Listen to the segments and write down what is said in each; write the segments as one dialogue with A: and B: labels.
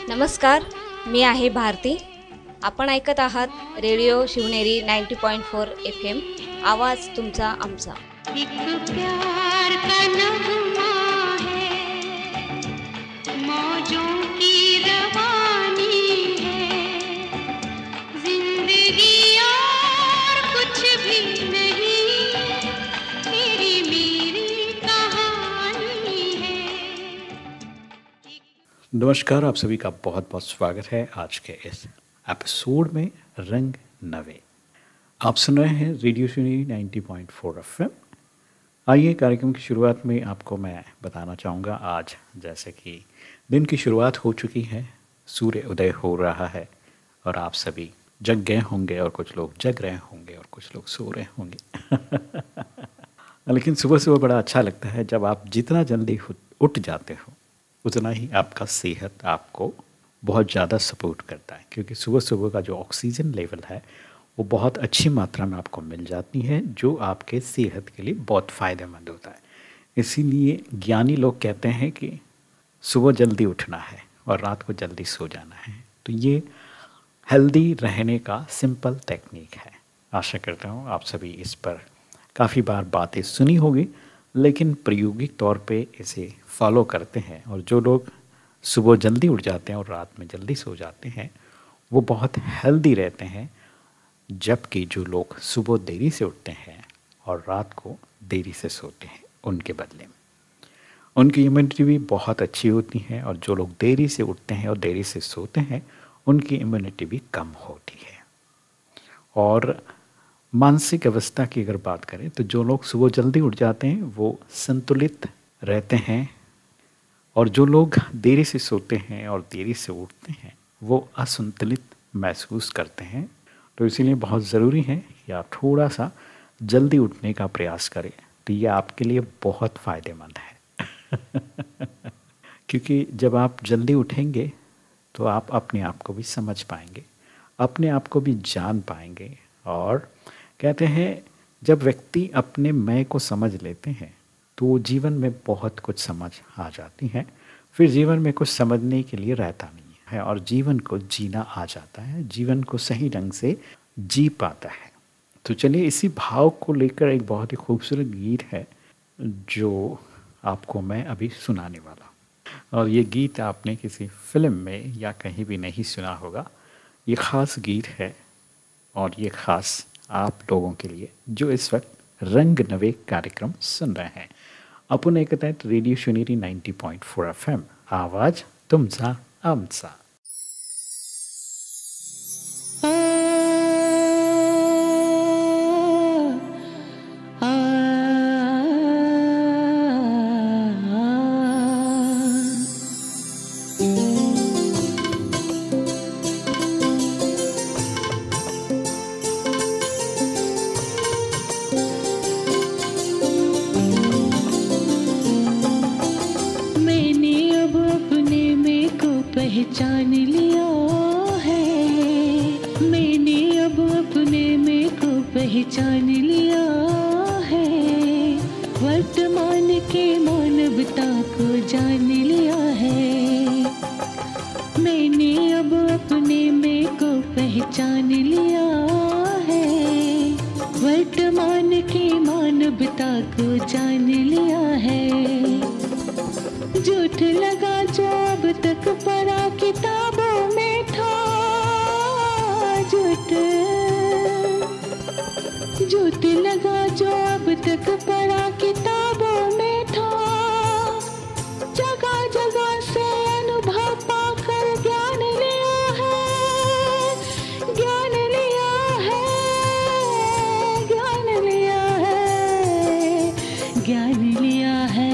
A: नमस्कार, मी आहे भारती. आपण ऐकत आहात रेडिओ शिवनेरी 90.4 FM. आवाज तुमचा आमचा. एक प्यार का नगमा है, मौजों की रवानी है, जिंदगी और कुछ भी नहीं, तेरी मेरी कहानी है.
B: नमस्कार, आप सभी का बहुत बहुत स्वागत है आज के इस एपिसोड में रंग नवे. आप सुन रहे हैं रेडियो शिवनेरी 90.4 FM. आइए कार्यक्रम की शुरुआत में आपको मैं बताना चाहूँगा, आज जैसे कि दिन की शुरुआत हो चुकी है, सूर्य उदय हो रहा है और आप सभी जग गए होंगे और कुछ लोग जग रहे होंगे और कुछ लोग सो रहे होंगे. लेकिन सुबह सुबह बड़ा अच्छा लगता है जब आप जितना जल्दी उठ जाते हो उतना ही आपका सेहत आपको बहुत ज़्यादा सपोर्ट करता है, क्योंकि सुबह सुबह का जो ऑक्सीजन लेवल है वो बहुत अच्छी मात्रा में आपको मिल जाती है, जो आपके सेहत के लिए बहुत फ़ायदेमंद होता है. इसीलिए ज्ञानी लोग कहते हैं कि सुबह जल्दी उठना है और रात को जल्दी सो जाना है. तो ये हेल्दी रहने का सिंपल टेक्निक है. आशा करता हूँ आप सभी इस पर काफ़ी बार बातें सुनी होगी, लेकिन प्रायोगिक तौर पे इसे फॉलो करते हैं. और जो लोग सुबह जल्दी उठ जाते हैं और रात में जल्दी सो जाते हैं वो बहुत हेल्दी रहते हैं, जबकि जो लोग सुबह देरी से उठते हैं और रात को देरी से सोते हैं उनके बदले में उनकी इम्यूनिटी भी बहुत अच्छी होती है, और जो लोग देरी से उठते हैं और देरी से सोते हैं उनकी इम्यूनिटी भी कम होती है. और मानसिक अवस्था की अगर बात करें तो जो लोग सुबह जल्दी उठ जाते हैं वो संतुलित रहते हैं, और जो लोग देरी से सोते हैं और देरी से उठते हैं वो असंतुलित महसूस करते हैं. तो इसीलिए बहुत ज़रूरी है कि आप थोड़ा सा जल्दी उठने का प्रयास करें. तो ये आपके लिए बहुत फ़ायदेमंद है. क्योंकि जब आप जल्दी उठेंगे तो आप अपने आप को भी समझ पाएंगे, अपने आप को भी जान पाएंगे. और कहते हैं जब व्यक्ति अपने मैं को समझ लेते हैं तो जीवन में बहुत कुछ समझ आ जाती है. फिर जीवन में कुछ समझने के लिए रहता नहीं है और जीवन को जीना आ जाता है, जीवन को सही ढंग से जी पाता है. तो चलिए इसी भाव को लेकर एक बहुत ही खूबसूरत गीत है जो आपको मैं अभी सुनाने वाला हूँ. और ये गीत आपने किसी फिल्म में या कहीं भी नहीं सुना होगा. ये ख़ास गीत है और ये ख़ास आप लोगों के लिए जो इस वक्त रंग नवे कार्यक्रम सुन रहे हैं. आपण ऐकत आहेत रेडिओ शिवनेरी 90.4 FM. आवाज तुमचा आमचा.
C: पहचान लिया है, मैंने अब अपने में को पहचान लिया है, वर्तमान के मानवता को जान लिया है. मैंने अब अपने में को पहचान लिया है, वर्तमान की मानवता को जान लिया है. झूठ लगा जो अब तक पढ़ा किताबों में था, झूठ लगा जो अब तक पढ़ा किताबों में था, जगह जगह से अनुभव पाकर ज्ञान लिया है, ज्ञान लिया है, ज्ञान लिया है, ज्ञान लिया है.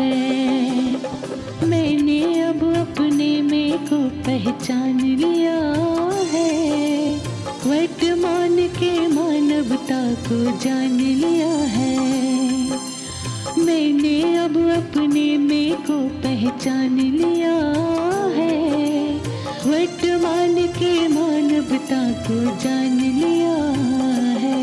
C: मैंने अब अपने में को पहचान लिया है, वर्तमान के मानवता को जान लिया है. मैंने अब अपने में को पहचान लिया है, वर्तमान के मानवता को जान लिया है.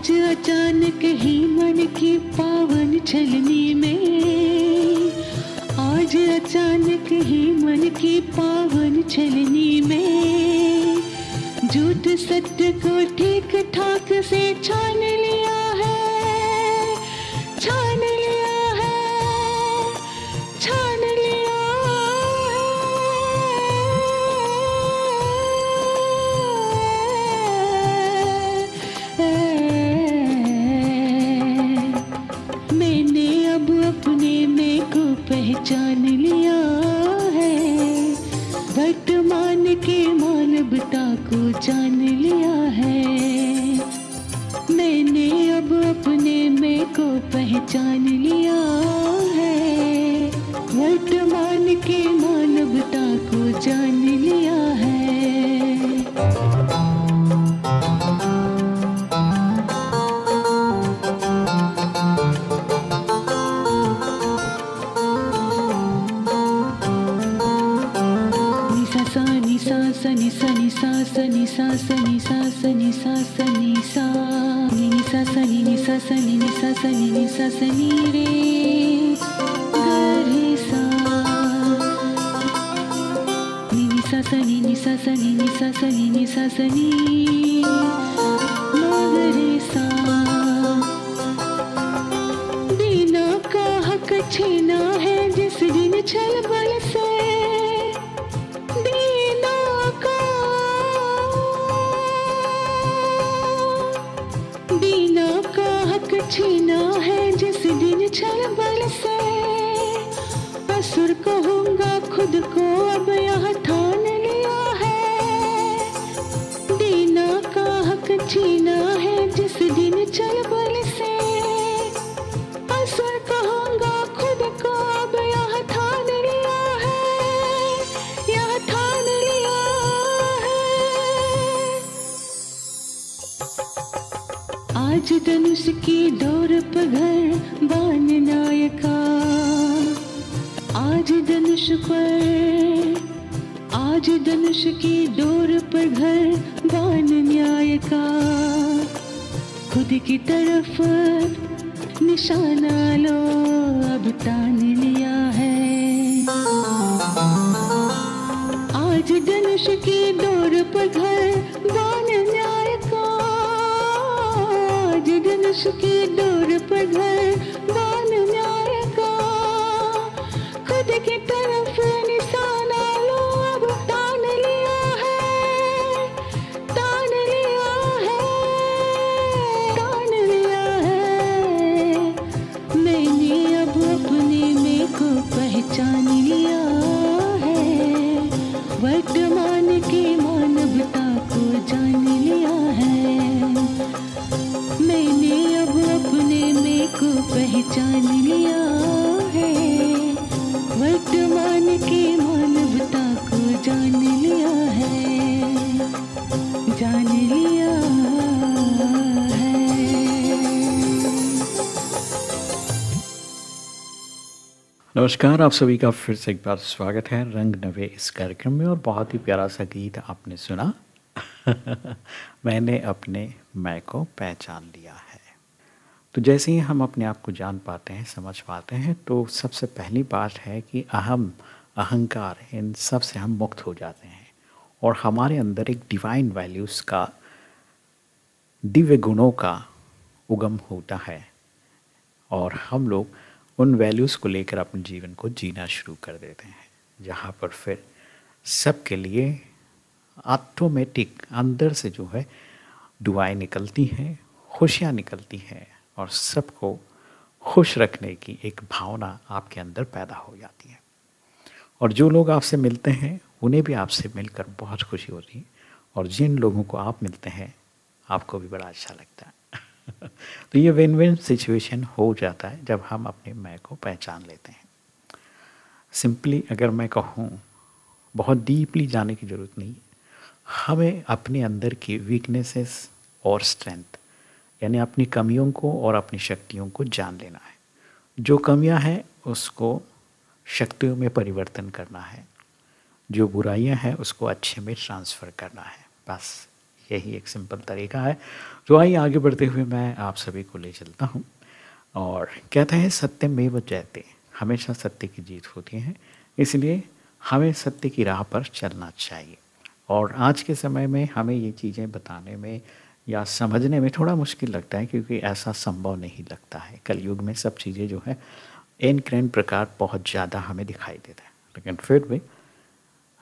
C: आज अचानक ही मन की पावन छलनी में, आज अचानक ही मन की पावन छलनी में, झूठ सत्य को ठीक ठाक से छान लिया है, छान लिया है, छान लिया है। मैंने अब अपने में को पहचान लिया है, वर्तमान के मानवता को जान लिया है। मैंने अब अपने में को पहचान लिया है, वर्तमान के मानवता को जान लिया है। Sani sani sa sani sa sani sa sani sa sani sa ni sa sani ni sa sani ni sa sani ni sa sani re ga re sa ni sa sani ni sa sani ni sa sani ni sa sani ma ga re sa। बिना का हक छीना है जिस दिन छल बल से, छीना है जिस दिन छल बल से, असुर कहूँगा खुद को अब यह ठान लिया है। दीना का हक छीना है जिस दिन छल बल से, असुर कहूँगा खुद को अब यह ठान लिया है, यह ठान लिया है। आज धनुष की डोर पर घर बान नायका, आज धनुष पर, आज धनुष की डोर पर घर बान न्याय का, खुद की तरफ निशाना लो अब तान लिया है। आज धनुष की डोर पर घर बान न्याय का, आज धनुष की डोर पर घर बान न्याय का, खुद की तरफ निशाना लो अब तान लिया है, तान लिया है, तान लिया है। मैंने अब अपने में को पहचान लिया है, वर्तमान की मानवता को जान लिया है। मैंने अब अपने में को पहचान लिया है, वर्तमान की मानवता को जान लिया है, जान लिया है।
B: नमस्कार, आप सभी का फिर से एक बार स्वागत है रंग नवे इस कार्यक्रम में। और बहुत ही प्यारा सा गीत आपने सुना मैंने अपने मैं को पहचान लिया है। तो जैसे ही हम अपने आप को जान पाते हैं, समझ पाते हैं, तो सबसे पहली बात है कि अहंकार इन सब से हम मुक्त हो जाते हैं और हमारे अंदर एक डिवाइन वैल्यूज़ का, दिव्य गुणों का उगम होता है और हम लोग उन वैल्यूज़ को लेकर अपने जीवन को जीना शुरू कर देते हैं, जहाँ पर फिर सबके लिए ऑटोमेटिक अंदर से जो है दुआएं निकलती हैं, खुशियाँ निकलती हैं और सबको खुश रखने की एक भावना आपके अंदर पैदा हो जाती है। और जो लोग आपसे मिलते हैं उन्हें भी आपसे मिलकर बहुत खुशी होती है और जिन लोगों को आप मिलते हैं आपको भी बड़ा अच्छा लगता है। तो ये विन विन सिचुएशन हो जाता है जब हम अपने मैं को पहचान लेते हैं। सिंपली अगर मैं कहूँ, बहुत डीपली जाने की ज़रूरत नहीं है, हमें अपने अंदर की वीकनेसेस और स्ट्रेंथ यानी अपनी कमियों को और अपनी शक्तियों को जान लेना है। जो कमियां हैं उसको शक्तियों में परिवर्तन करना है, जो बुराइयां हैं उसको अच्छे में ट्रांसफ़र करना है। बस यही एक सिंपल तरीका है। तो आइए आगे बढ़ते हुए मैं आप सभी को ले चलता हूँ। और कहते हैं सत्यमेव जयते, हमेशा सत्य की जीत होती है, इसलिए हमें सत्य की राह पर चलना चाहिए। और आज के समय में हमें ये चीज़ें बताने में या समझने में थोड़ा मुश्किल लगता है, क्योंकि ऐसा संभव नहीं लगता है। कलयुग में सब चीज़ें जो है इन क्रैन प्रकार बहुत ज़्यादा हमें दिखाई देता है, लेकिन फिर भी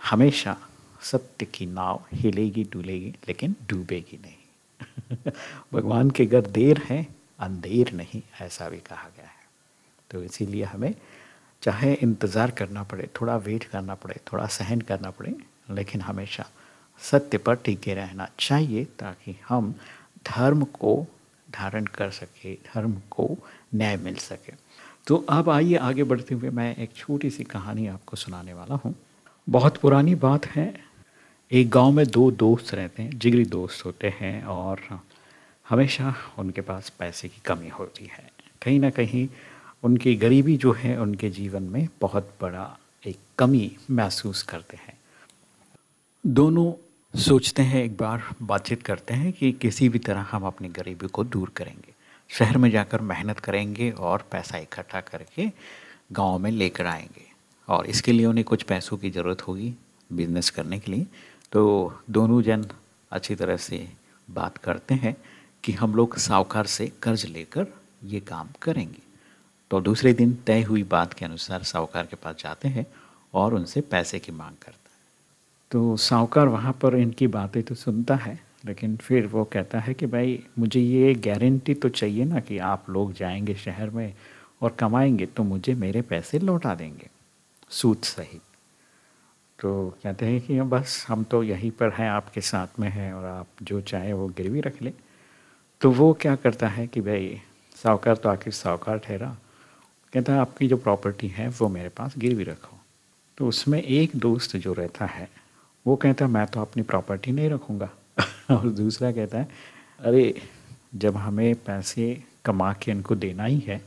B: हमेशा सत्य की नाव हिलेगी डुलेगी, लेकिन डूबेगी नहीं। भगवान के घर देर है अंधेर नहीं, ऐसा भी कहा गया है। तो इसीलिए हमें चाहे इंतज़ार करना पड़े, थोड़ा वेट करना पड़े, थोड़ा सहन करना पड़े, लेकिन हमेशा सत्य पर टिके रहना चाहिए, ताकि हम धर्म को धारण कर सके, धर्म को न्याय मिल सके। तो अब आइए आगे बढ़ते हुए मैं एक छोटी सी कहानी आपको सुनाने वाला हूँ। बहुत पुरानी बात है। एक गांव में दो दोस्त रहते हैं, जिगरी दोस्त होते हैं, और हमेशा उनके पास पैसे की कमी होती है। कहीं ना कहीं उनकी गरीबी जो है उनके जीवन में बहुत बड़ा एक कमी महसूस करते हैं। दोनों सोचते हैं, एक बार बातचीत करते हैं कि किसी भी तरह हम अपनी गरीबी को दूर करेंगे, शहर में जाकर मेहनत करेंगे और पैसा इकट्ठा करके गांव में लेकर आएंगे। और इसके लिए उन्हें कुछ पैसों की ज़रूरत होगी बिजनेस करने के लिए। तो दोनों जन अच्छी तरह से बात करते हैं कि हम लोग साहूकार से कर्ज लेकर ये काम करेंगे। तो दूसरे दिन तय हुई बात के अनुसार साहूकार के पास जाते हैं और उनसे पैसे की मांग करता है। तो साहूकार वहाँ पर इनकी बातें तो सुनता है, लेकिन फिर वो कहता है कि भाई मुझे ये गारंटी तो चाहिए ना कि आप लोग जाएंगे शहर में और कमाएंगे तो मुझे मेरे पैसे लौटा देंगे सूद सहित। तो कहते हैं कि बस हम तो यहीं पर हैं, आपके साथ में हैं, और आप जो चाहे वो गिरवी रख ले। तो वो क्या करता है कि भाई साहूकार तो आखिर साहूकार ठहरा, कहता है आपकी जो प्रॉपर्टी है वो मेरे पास गिरवी रखो। तो उसमें एक दोस्त जो रहता है वो कहता है मैं तो अपनी प्रॉपर्टी नहीं रखूँगा। और दूसरा कहता है अरे जब हमें पैसे कमा के इनको देना ही है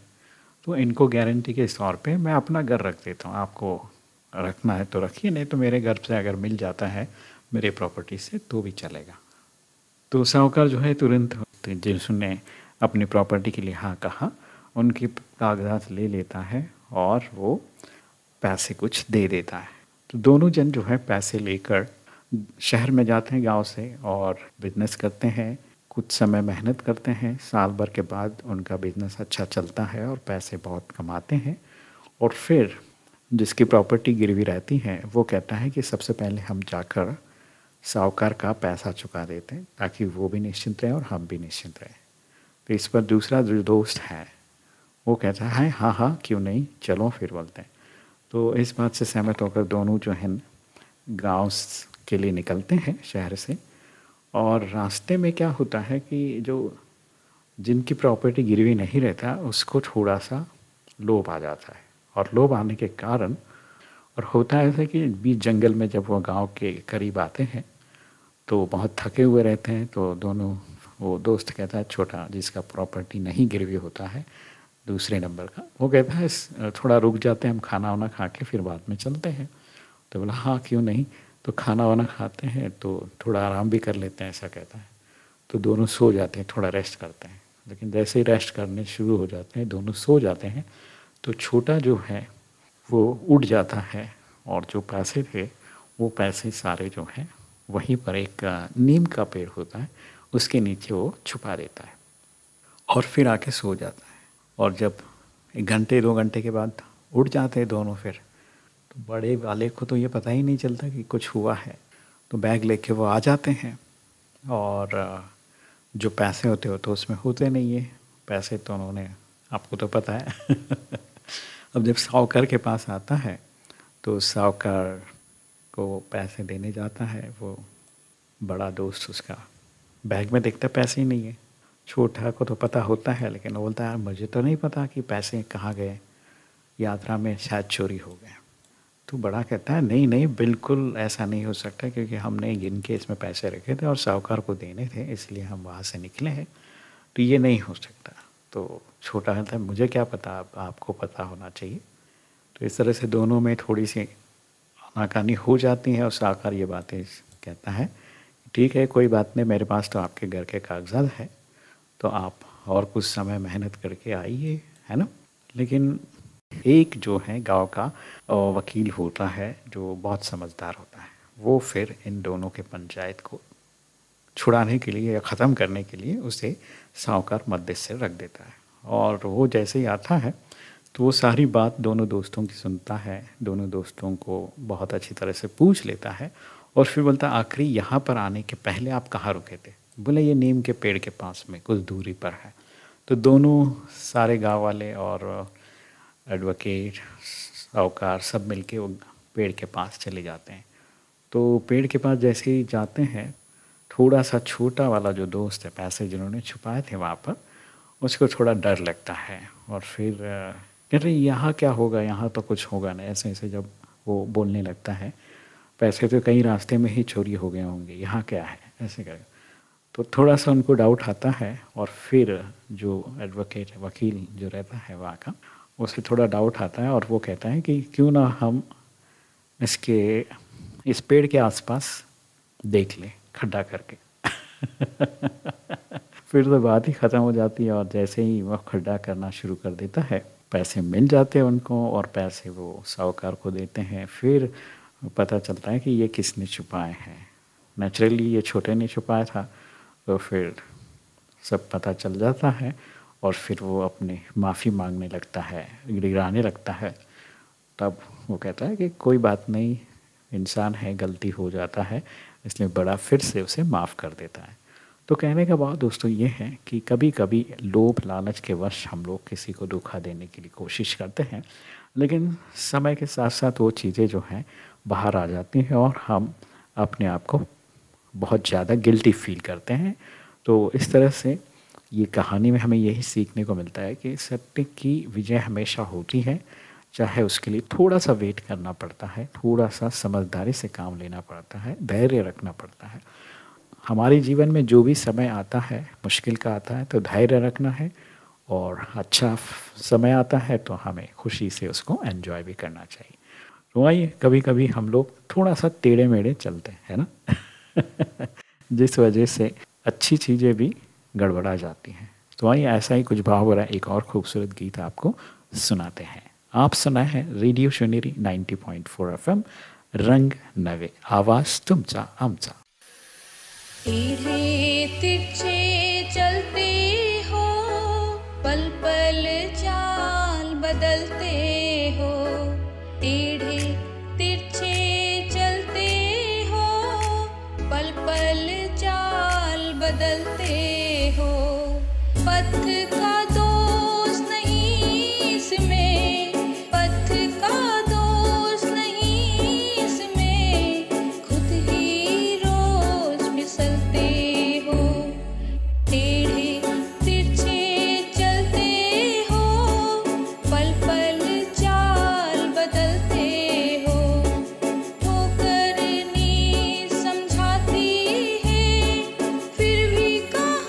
B: तो इनको गारंटी के तौर पे मैं अपना घर रख देता हूँ, आपको रखना है तो रखिए, नहीं तो मेरे घर से अगर मिल जाता है मेरे प्रॉपर्टी से तो भी चलेगा। तो साहूकार जो है तुरंत जिसने अपनी प्रॉपर्टी के लिए हाँ कहा उनके कागजात ले लेता है और वो पैसे कुछ दे देता है। तो दोनों जन जो है पैसे लेकर शहर में जाते हैं गांव से और बिजनेस करते हैं। कुछ समय मेहनत करते हैं, साल भर के बाद उनका बिजनेस अच्छा चलता है और पैसे बहुत कमाते हैं। और फिर जिसकी प्रॉपर्टी गिरवी रहती है वो कहता है कि सबसे पहले हम जाकर साहूकार का पैसा चुका देते हैं ताकि वो भी निश्चिंत रहे और हम भी निश्चिंत रहें। तो इस पर दूसरा जो दोस्त है वो कहता है हाँ हाँ क्यों नहीं, चलो फिर बोलते हैं। तो इस बात से सहमत होकर दोनों जो हैं गांव के लिए निकलते हैं शहर से। और रास्ते में क्या होता है कि जो जिनकी प्रॉपर्टी गिरवी नहीं रहता उसको थोड़ा सा लोभ आ जाता है, और लोभ आने के कारण और होता है ऐसा कि बीच जंगल में जब वो गांव के करीब आते हैं तो बहुत थके हुए रहते हैं। तो दोनों वो दोस्त कहता है छोटा जिसका प्रॉपर्टी नहीं गिरवी होता है दूसरे नंबर का, वो कहता है थोड़ा रुक जाते हैं, हम खाना वाना खा के फिर बाद में चलते हैं। तो बोला हाँ क्यों नहीं। तो खाना वाना खाते हैं तो थोड़ा आराम भी कर लेते हैं, ऐसा कहता है। तो दोनों सो जाते हैं, थोड़ा रेस्ट करते हैं। लेकिन जैसे ही रेस्ट करने शुरू हो जाते हैं, दोनों सो जाते हैं, तो छोटा जो है वो उठ जाता है और जो पैसे थे वो पैसे सारे जो हैं वहीं पर एक नीम का पेड़ होता है उसके नीचे वो छुपा देता है और फिर आके सो जाता है। और जब 1 घंटे 2 घंटे के बाद उठ जाते हैं दोनों फिर, तो बड़े वाले को तो ये पता ही नहीं चलता कि कुछ हुआ है। तो बैग लेके वो आ जाते हैं और जो पैसे होते हो तो उसमें होते नहीं है पैसे, तो उन्होंने आपको तो पता है। अब जब साहूकार के पास आता है तो साहूकार को पैसे देने जाता है, वो बड़ा दोस्त उसका बैग में देखता पैसे ही नहीं है। छोटा को तो पता होता है लेकिन वो बोलता है मुझे तो नहीं पता कि पैसे कहाँ गए, यात्रा में शायद चोरी हो गए। तो बड़ा कहता है नहीं नहीं बिल्कुल ऐसा नहीं हो सकता, क्योंकि हमने गिन के इसमें पैसे रखे थे और साहूकार को देने थे इसलिए हम वहाँ से निकले हैं, तो ये नहीं हो सकता। तो छोटा कहता है मुझे क्या पता, आपको पता होना चाहिए। तो इस तरह से दोनों में थोड़ी सी आनाकानी हो जाती है और साहूकार ये बातें कहता है ठीक है कोई बात नहीं, मेरे पास तो आपके घर के कागजात हैं, तो आप और कुछ समय मेहनत करके आइए, है ना। लेकिन एक जो है गांव का वकील होता है जो बहुत समझदार होता है, वो फिर इन दोनों के पंचायत को छुड़ाने के लिए या ख़त्म करने के लिए उसे साहूकार मध्यस्थ से रख देता है। और वो जैसे ही आता है तो वो सारी बात दोनों दोस्तों की सुनता है, दोनों दोस्तों को बहुत अच्छी तरह से पूछ लेता है और फिर बोलता आखिरी यहाँ पर आने के पहले आप कहाँ रुके थे। बोले ये नीम के पेड़ के पास में कुछ दूरी पर है। तो दोनों सारे गांव वाले और एडवोकेट साहूकार सब मिलके वो पेड़ के पास चले जाते हैं। तो पेड़ के पास जैसे ही जाते हैं, थोड़ा सा छोटा वाला जो दोस्त है, पैसे जिन्होंने छुपाए थे वहाँ पर, उसको थोड़ा डर लगता है और फिर कह रहे यहाँ क्या होगा, यहाँ तो कुछ होगा नहीं। ऐसे ऐसे जब वो बोलने लगता है, पैसे तो कहीं रास्ते में ही चोरी हो गए होंगे, यहाँ क्या है, ऐसे कर। तो थोड़ा सा उनको डाउट आता है और फिर जो एडवोकेट वकील जो रहता है वहाँ का, उसे थोड़ा डाउट आता है और वो कहता है कि क्यों ना हम इस पेड़ के आसपास देख लें खड्डा करके। फिर तो बात ही ख़त्म हो जाती है और जैसे ही वह खड्डा करना शुरू कर देता है, पैसे मिल जाते हैं उनको और पैसे वो साहूकार को देते हैं। फिर पता चलता है कि ये किसने छुपाए हैं। नेचुरली ये छोटे ने छुपाया था, तो फिर सब पता चल जाता है और फिर वो अपने माफ़ी मांगने लगता है, गिड़गिड़ाने लगता है। तब वो कहता है कि कोई बात नहीं, इंसान है, गलती हो जाता है, इसलिए बड़ा फिर से उसे माफ़ कर देता है। तो कहने का बात दोस्तों ये है कि कभी कभी लोभ लालच के वश हम लोग किसी को धोखा देने के लिए कोशिश करते हैं, लेकिन समय के साथ साथ वो चीज़ें जो हैं बाहर आ जाती हैं और हम अपने आप को बहुत ज़्यादा गिल्टी फील करते हैं। तो इस तरह से ये कहानी में हमें यही सीखने को मिलता है कि सत्य की विजय हमेशा होती है, चाहे उसके लिए थोड़ा सा वेट करना पड़ता है, थोड़ा सा समझदारी से काम लेना पड़ता है, धैर्य रखना पड़ता है। हमारे जीवन में जो भी समय आता है, मुश्किल का आता है, तो धैर्य रखना है, और अच्छा समय आता है तो हमें खुशी से उसको एंजॉय भी करना चाहिए। तो आइए, कभी कभी हम लोग थोड़ा सा टेढ़े मेढ़े चलते हैं ना, जिस वजह से अच्छी चीज़ें भी गड़बड़ा जाती हैं। तो आइए, ऐसा ही कुछ भाव भरा एक और खूबसूरत गीत आपको सुनाते हैं। आप सुना है रेडिओ शिवनेरी 90.4 FM, रंग नवे, आवाज तुमचा आमचा।
A: टेढ़े तिरछे चलते हो, पल पल चाल बदलते हो। टेढ़े तिरछे चलते हो, पल पल चाल बदलते हो। पथ का दोष नहीं इसमें, पथ का दोष नहीं इसमें, खुद ही रोज फिसलते हो। टेढ़े तिरछे चलते हो, पल पल चाल बदलते हो। ठोकर नी समझाती है, फिर भी कहाँ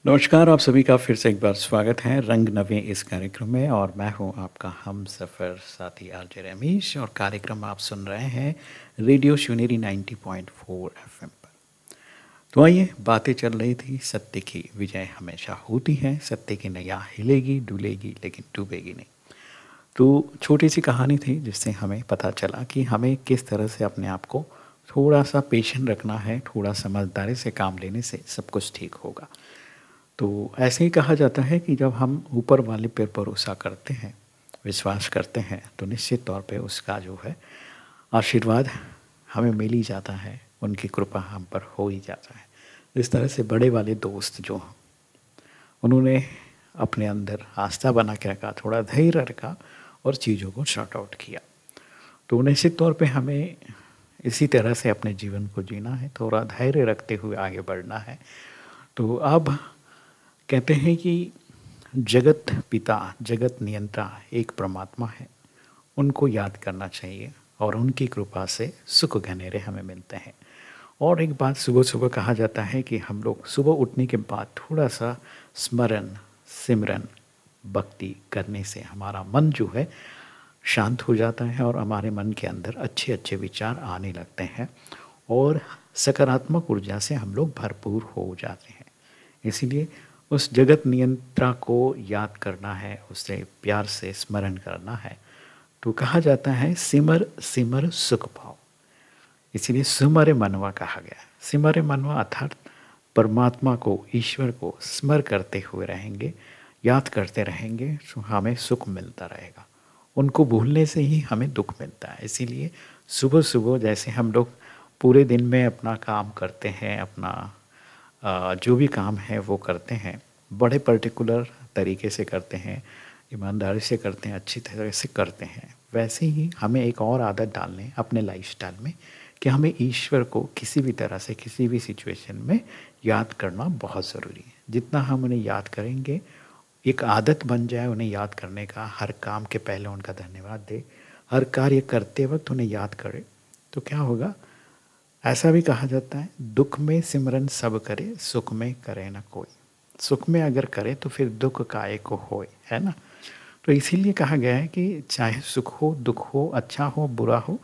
B: नमस्कार, आप सभी का फिर से एक बार स्वागत है रंग नवे इस कार्यक्रम में। और मैं हूं आपका हम सफ़र साथी आरजे रमेश, और कार्यक्रम आप सुन रहे हैं रेडियो शिवनेरी 90.4 एफएम पर। तो आइए, बातें चल रही थी सत्य की विजय हमेशा होती है, सत्य की नैया हिलेगी डुलेगी लेकिन डूबेगी नहीं। तो छोटी सी कहानी थी जिससे हमें पता चला कि हमें किस तरह से अपने आप को थोड़ा सा पेशेंट रखना है, थोड़ा समझदारी से काम लेने से सब कुछ ठीक होगा। तो ऐसे ही कहा जाता है कि जब हम ऊपर वाले पर भरोसा करते हैं, विश्वास करते हैं, तो निश्चित तौर पे उसका जो है आशीर्वाद हमें मिल ही जाता है, उनकी कृपा हम पर हो ही जाता है। इस तरह से बड़े वाले दोस्त जो उन्होंने अपने अंदर आस्था बना के रखा, थोड़ा धैर्य रखा और चीज़ों को शॉर्ट आउट किया। तो निश्चित तौर पे हमें इसी तरह से अपने जीवन को जीना है, थोड़ा धैर्य रखते हुए आगे बढ़ना है। तो अब कहते हैं कि जगत पिता, जगत नियंता एक परमात्मा है, उनको याद करना चाहिए और उनकी कृपा से सुख घनेरे हमें मिलते हैं। और एक बात सुबह सुबह कहा जाता है कि हम लोग सुबह उठने के बाद थोड़ा सा स्मरण, सिमरन, भक्ति करने से हमारा मन जो है शांत हो जाता है और हमारे मन के अंदर अच्छे अच्छे विचार आने लगते हैं और सकारात्मक ऊर्जा से हम लोग भरपूर हो जाते हैं। इसीलिए उस जगत नियंत्रा को याद करना है, उससे प्यार से स्मरण करना है। तो कहा जाता है सिमर सिमर सुख पाओ, इसीलिए सिमर मनवा कहा गया। सिमर मनवा अर्थात परमात्मा को, ईश्वर को स्मर करते हुए रहेंगे, याद करते रहेंगे तो हमें सुख मिलता रहेगा। उनको भूलने से ही हमें दुख मिलता है। इसीलिए सुबह सुबह जैसे हम लोग पूरे दिन में अपना काम करते हैं, अपना जो भी काम है वो करते हैं, बड़े पर्टिकुलर तरीके से करते हैं, ईमानदारी से करते हैं, अच्छी तरह से करते हैं, वैसे ही हमें एक और आदत डालने अपने लाइफस्टाइल में कि हमें ईश्वर को किसी भी तरह से किसी भी सिचुएशन में याद करना बहुत ज़रूरी है। जितना हम उन्हें याद करेंगे, एक आदत बन जाए उन्हें याद करने का, हर काम के पहले उनका धन्यवाद दे, हर कार्य करते वक्त उन्हें याद करे, तो क्या होगा? ऐसा भी कहा जाता है दुख में सिमरन सब करे, सुख में करे ना कोई। सुख में अगर करे तो फिर दुख काहे को होए, है ना। तो इसीलिए कहा गया है कि चाहे सुख हो, दुख हो, अच्छा हो, बुरा हो,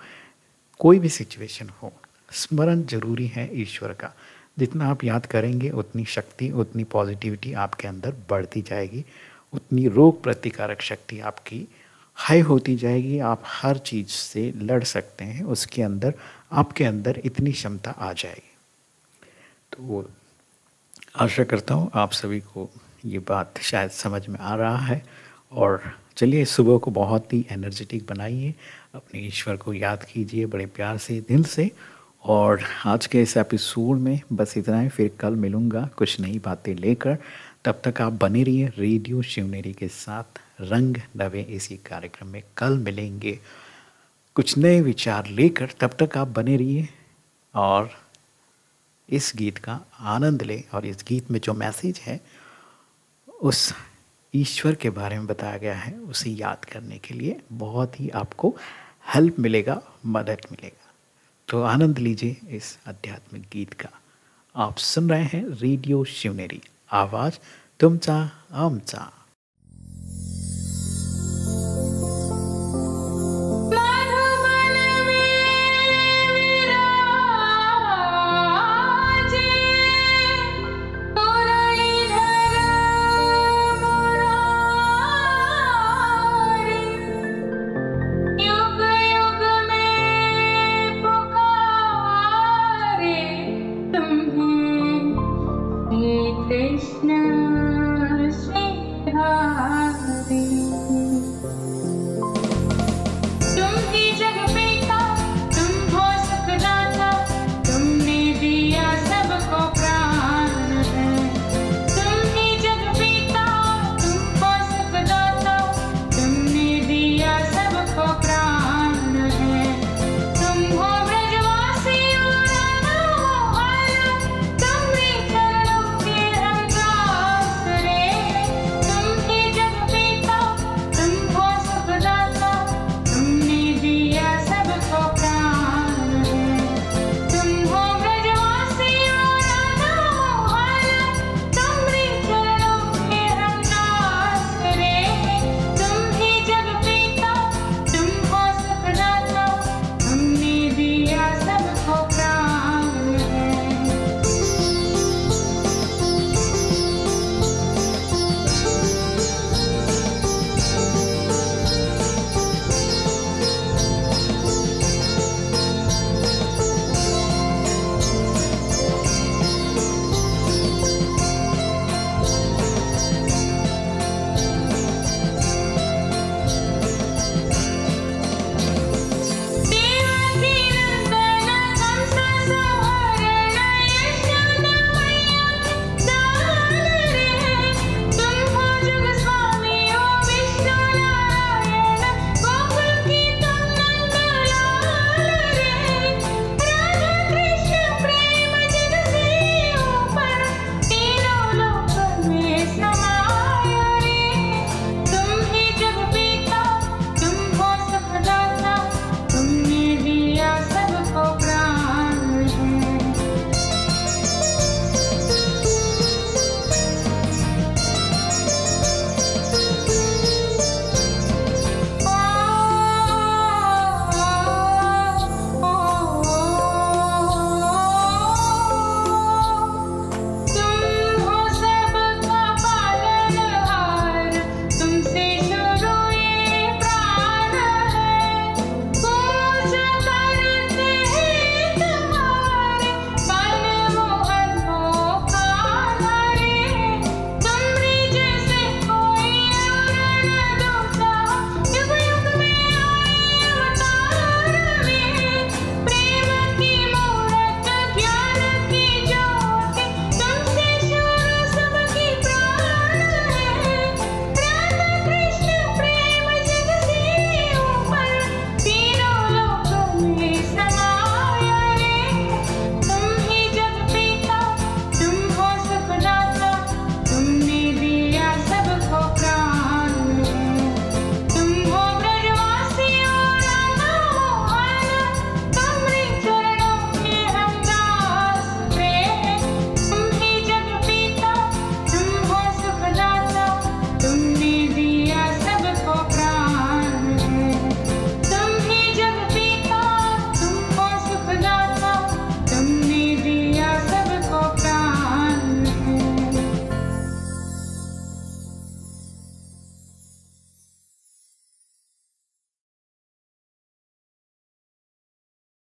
B: कोई भी सिचुएशन हो, स्मरण जरूरी है ईश्वर का। जितना आप याद करेंगे उतनी शक्ति, उतनी पॉजिटिविटी आपके अंदर बढ़ती जाएगी, उतनी रोग प्रतिकारक शक्ति आपकी हाई होती जाएगी। आप हर चीज़ से लड़ सकते हैं, उसके अंदर आपके अंदर इतनी क्षमता आ जाएगी। तो आशा करता हूँ आप सभी को ये बात शायद समझ में आ रहा है। और चलिए, सुबह को बहुत ही एनर्जेटिक बनाइए, अपने ईश्वर को याद कीजिए बड़े प्यार से, दिल से। और आज के इस एपिसोड में बस इतना ही, फिर कल मिलूँगा कुछ नई बातें लेकर। तब तक आप बने रहिए रेडियो शिवनेरी के साथ, रंग नवे इसी कार्यक्रम में कल मिलेंगे कुछ नए विचार लेकर। तब तक आप बने रहिए और इस गीत का आनंद लें। और इस गीत में जो मैसेज है, उस ईश्वर के बारे में बताया गया है, उसे याद करने के लिए बहुत ही आपको हेल्प मिलेगा, मदद मिलेगा। तो आनंद लीजिए इस आध्यात्मिक गीत का। आप सुन रहे हैं रेडियो शिवनेरी, आवाज़ तुमचा आमचा।
C: कृष्ण